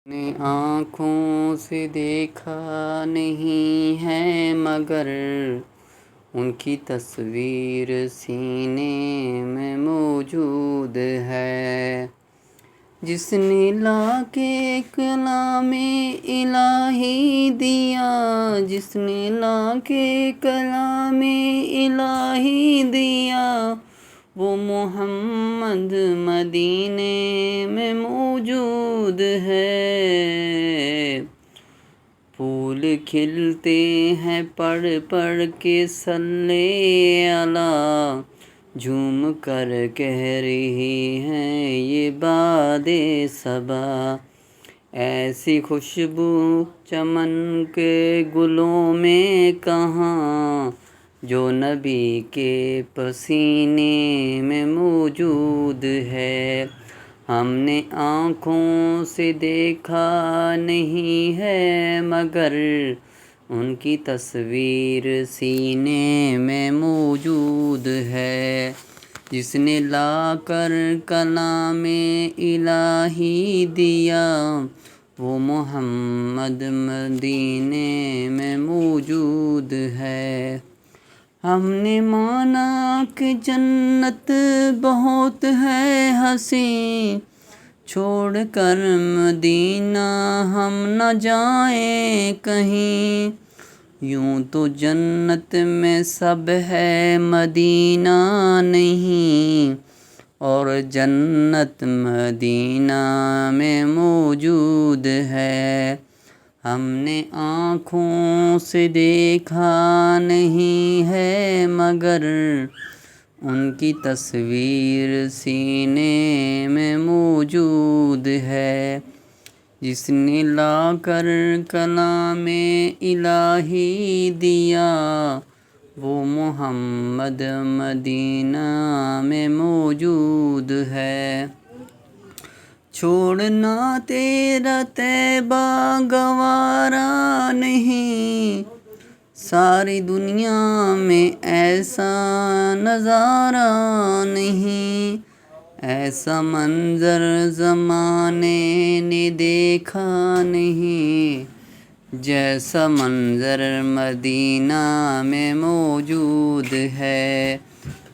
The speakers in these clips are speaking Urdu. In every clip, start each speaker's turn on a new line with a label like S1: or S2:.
S1: نے آنکھوں سے دیکھا نہیں ہے مگر ان کی تصویر سینے میں موجود ہے۔ جس نے لا کے کلام الہی دیا، جس نے لا کے کلام الہی دیا، وہ محمد مدینے میں موجود ہے۔ پھول کھلتے ہیں پڑھ پڑھ کے صلی اللہ، جھوم کر کہہ رہی ہیں یہ باد صبا۔ ایسی خوشبو چمن کے گلوں میں کہاں، جو نبی کے پسینے میں موجود ہے۔ ہم نے آنکھوں سے دیکھا نہیں ہے مگر ان کی تصویر سینے میں موجود ہے۔ جس نے لا کر کلام الہی دیا، وہ محمد مدینے میں موجود ہے۔ ہم نے مانا کہ جنت بہت ہے حسین، چھوڑ کر مدینہ ہم نہ جائیں کہیں۔ یوں تو جنت میں سب ہے مدینہ نہیں، اور جنت مدینہ میں موجود ہے۔ ہم نے آنکھوں سے دیکھا نہیں ہے مگر ان کی تصویر سینے میں موجود ہے۔ جس نے لا کر کلام الہی دیا، وہ محمد مدینہ میں موجود ہے۔ چھوڑنا تیرا طیبہ گوارا نہیں، ساری دنیا میں ایسا نظارہ نہیں۔ ایسا منظر زمانے نے دیکھا نہیں، جیسا منظر مدینہ میں موجود ہے۔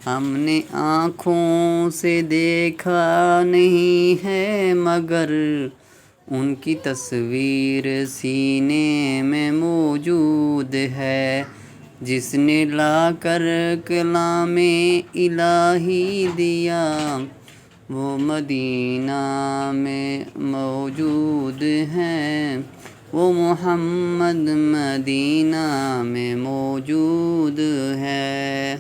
S1: ہم نے آنکھوں سے دیکھا نہیں ہے مگر ان کی تصویر سینے میں موجود ہے۔ جس نے لا کر کلام الہی دیا، وہ مدینہ میں موجود ہیں، وہ محمد مدینہ میں موجود ہے۔